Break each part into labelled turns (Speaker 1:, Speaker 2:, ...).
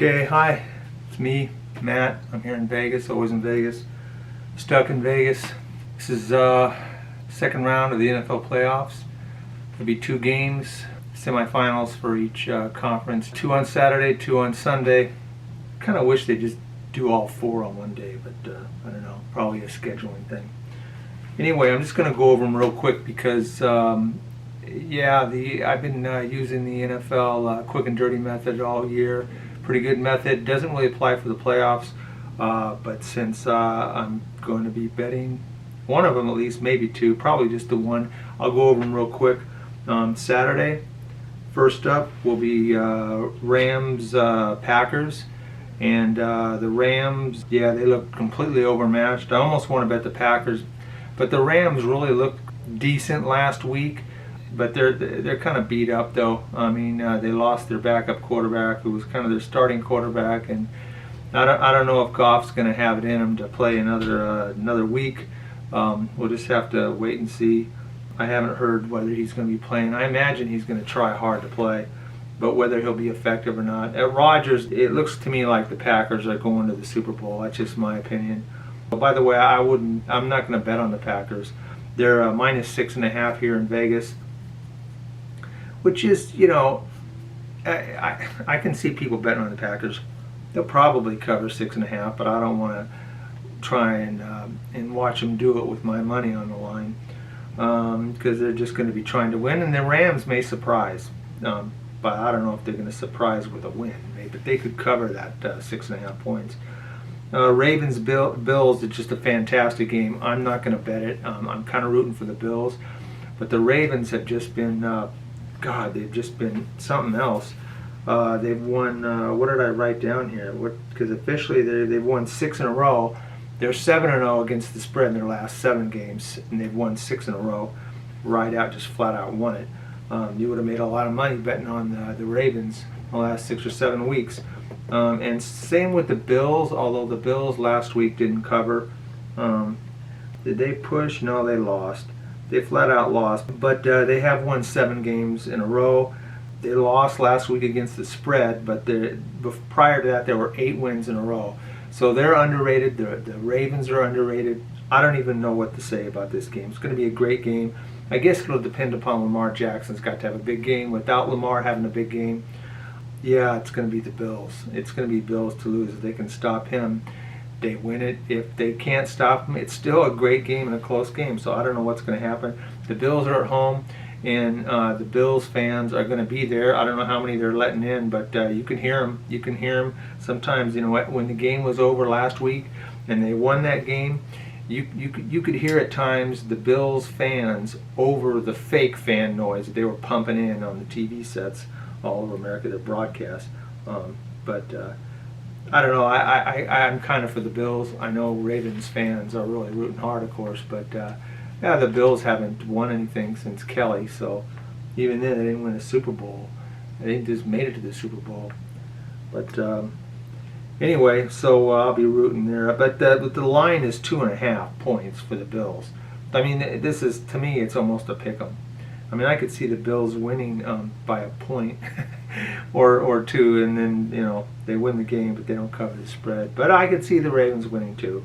Speaker 1: Okay, hi, it's me, Matt. I'm here in Vegas, always in Vegas. Stuck in Vegas. This is second round of the NFL playoffs. There'll be 2 games, semifinals for each conference. 2 on Saturday, 2 on Sunday. Kind of wish they just do all 4 on one day, but I don't know, probably a scheduling thing. Anyway, I'm just going to go over them real quick because I've been using the NFL quick and dirty method all year. Pretty good method. Doesn't really apply for the playoffs, but since I'm going to be betting one of them at least, maybe 2, probably just the one, I'll go over them real quick. Saturday, first up will be Rams Packers, and the Rams, they look completely overmatched. I almost want to bet the Packers, but the Rams really looked decent last week. But they're kind of beat up though. I mean, they lost their backup quarterback, who was kind of their starting quarterback, and I don't know if Goff's going to have it in him to play another week. We'll just have to wait and see. I haven't heard whether he's going to be playing. I imagine he's going to try hard to play, but whether he'll be effective or not. At Rodgers, it looks to me like the Packers are going to the Super Bowl. That's just my opinion. But by the way, I'm not going to bet on the Packers. They're -6.5 here in Vegas, which is, I can see people betting on the Packers. They'll probably cover 6.5, but I don't want to try and watch them do it with my money on the line, because they're just going to be trying to win, and the Rams may surprise, but I don't know if they're going to surprise with a win. But they could cover that 6.5 points. Ravens Bills is just a fantastic game. I'm not going to bet it. I'm kind of rooting for the Bills, but the Ravens have just been they've just been something else. They've won, what did I write down here? Because officially they've won 6 in a row. They're 7-0 against the spread in their last 7 games, and they've won 6 in a row. Right out, just flat out won it. You would have made a lot of money betting on the Ravens the last 6 or 7 weeks. And same with the Bills, although the Bills last week didn't cover. Did they push? No, they lost. They flat out lost, but they have won 7 games in a row. They lost last week against the spread, but prior to that there were 8 wins in a row. So they're underrated. The Ravens are underrated. I don't even know what to say about this game. It's going to be a great game. I guess it'll depend upon Lamar Jackson's got to have a big game. Without Lamar having a big game, it's going to be the Bills. It's going to be Bills to lose. If they can stop him, they win it. If they can't stop them, it's still a great game and a close game. So I don't know what's going to happen. The Bills are at home, and the Bills fans are going to be there. I don't know how many they're letting in, but you can hear them. You can hear them. Sometimes, when the game was over last week and they won that game, you could hear at times the Bills fans over the fake fan noise that they were pumping in on the TV sets all over America, their broadcast. I don't know. I'm kind of for the Bills. I know Ravens fans are really rooting hard, of course, but the Bills haven't won anything since Kelly, so even then they didn't win a Super Bowl. They just made it to the Super Bowl. But anyway, so I'll be rooting there. But the line is 2.5 points for the Bills. I mean, this is, to me, it's almost a pick 'em. I mean, I could see the Bills winning by a point or 2, and then they win the game, but they don't cover the spread. But I could see the Ravens winning too.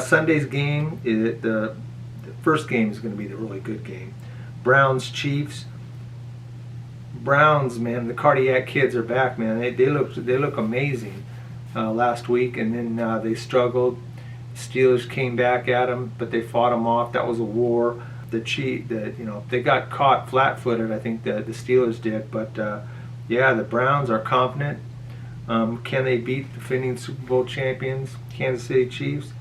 Speaker 1: Sunday's game, the first game is going to be the really good game. Browns Chiefs. Browns, man, the cardiac kids are back, man. They look amazing last week, and then they struggled. Steelers came back at them, but they fought them off. That was a war. They got caught flat-footed. I think the Steelers did, but the Browns are confident. Can they beat the defending Super Bowl champions, Kansas City Chiefs?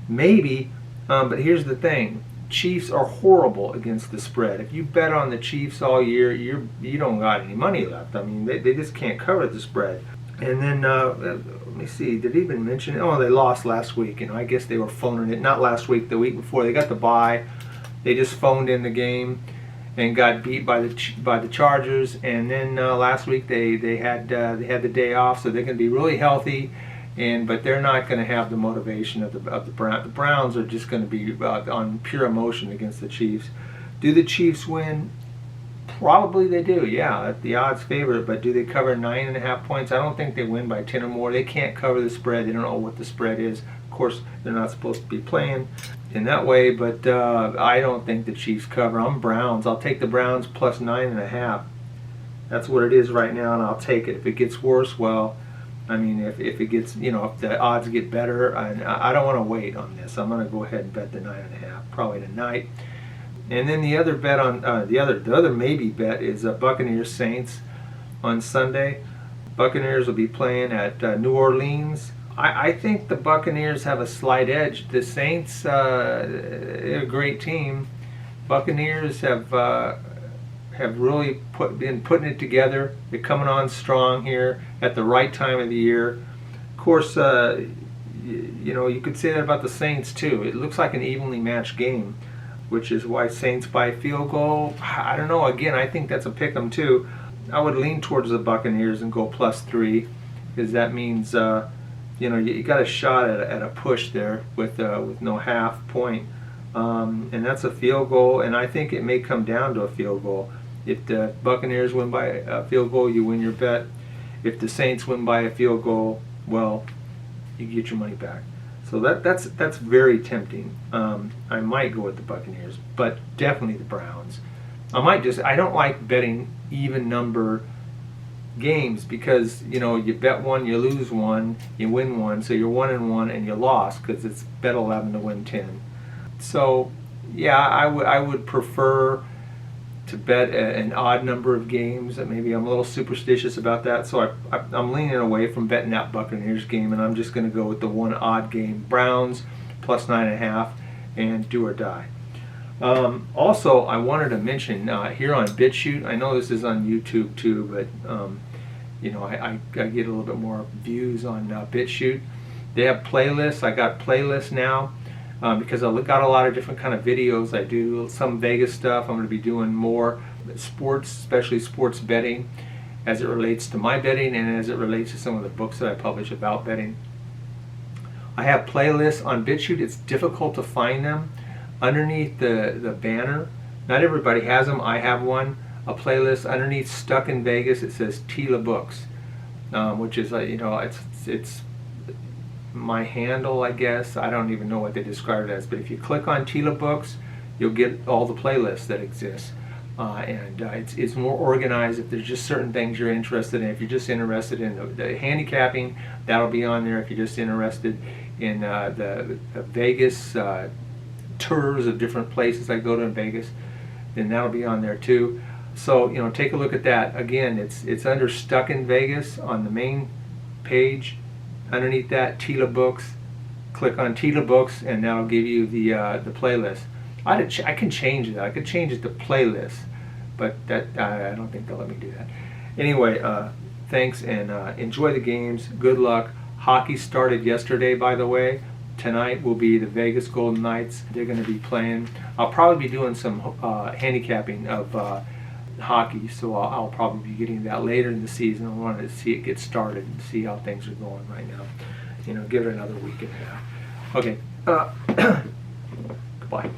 Speaker 1: Maybe, but here's the thing: Chiefs are horrible against the spread. If you bet on the Chiefs all year, you don't got any money left. I mean, they just can't cover the spread. And then let me see. Did he even mention it? Oh, they lost last week. I guess they were phoning it. Not last week, the week before. They got the bye. They just phoned in the game and got beat by the Chargers. And then last week they had the day off, so they're going to be really healthy. But they're not going to have the motivation of the Browns. The Browns are just going to be on pure emotion against the Chiefs. Do the Chiefs win? Probably they do, yeah. The odds favor it, but do they cover 9.5 points? I don't think they win by 10 or more. They can't cover the spread. They don't know what the spread is. Of course, they're not supposed to be playing in that way, but I don't think the Chiefs cover. I'm Browns. I'll take the Browns plus 9.5. That's what it is right now, and I'll take it. If it gets worse, well, I mean, if it gets, if the odds get better, I don't want to wait on this. I'm going to go ahead and bet the 9.5 probably tonight. And then the other bet on the other maybe bet is Buccaneers Saints on Sunday. Buccaneers will be playing at New Orleans. I think the Buccaneers have a slight edge. The Saints, they're a great team. Buccaneers have really been putting it together. They're coming on strong here at the right time of the year. Of course, you could say that about the Saints too. It looks like an evenly matched game, which is why Saints by field goal. I don't know. Again, I think that's a pick 'em too. I would lean towards the Buccaneers and go +3, because that means you got a shot at a push there with no half point, and that's a field goal. And I think it may come down to a field goal. If the Buccaneers win by a field goal, you win your bet. If the Saints win by a field goal, well, you get your money back. So that's very tempting. I might go with the Buccaneers, but definitely the Browns. I don't like betting even number games, because you bet one, you lose one, you win one, so you're 1-1 and you lost, because it's bet 11 to win 10. So yeah, I would prefer to bet an odd number of games. Maybe I'm a little superstitious about that, so I'm leaning away from betting that Buccaneers game, and I'm just going to go with the one odd game, Browns plus 9.5, and do or die. Also, I wanted to mention here on BitChute, I know this is on YouTube too, but I get a little bit more views on BitChute. They have playlists. I got playlists now. Because I got a lot of different kind of videos. I do some Vegas stuff. I'm going to be doing more sports, especially sports betting, as it relates to my betting and as it relates to some of the books that I publish about betting. I have playlists on BitChute. It's difficult to find them underneath the banner. Not everybody has them. I have one, a playlist underneath Stuck in Vegas. It says Teela Books, which is it's my handle, I guess. I don't even know what they describe it as, but if you click on Teela Books, you'll get all the playlists that exist, and it's more organized. If there's just certain things you're interested in, if you're just interested in the handicapping, that'll be on there. If you're just interested in the Vegas tours of different places I go to in Vegas, then that'll be on there too. So take a look at that. Again, it's under Stuck in Vegas on the main page. Underneath that, Teela Books. Click on Teela Books, and that'll give you the playlist. I can change that. I could change it to playlist, but I don't think they'll let me do that. Anyway, thanks, and enjoy the games. Good luck. Hockey started yesterday, by the way. Tonight will be the Vegas Golden Knights. They're going to be playing. I'll probably be doing some handicapping of hockey, so I'll probably be getting that later in the season. I wanted to see it get started and see how things are going right now. Give it another week and a half. Okay. Goodbye.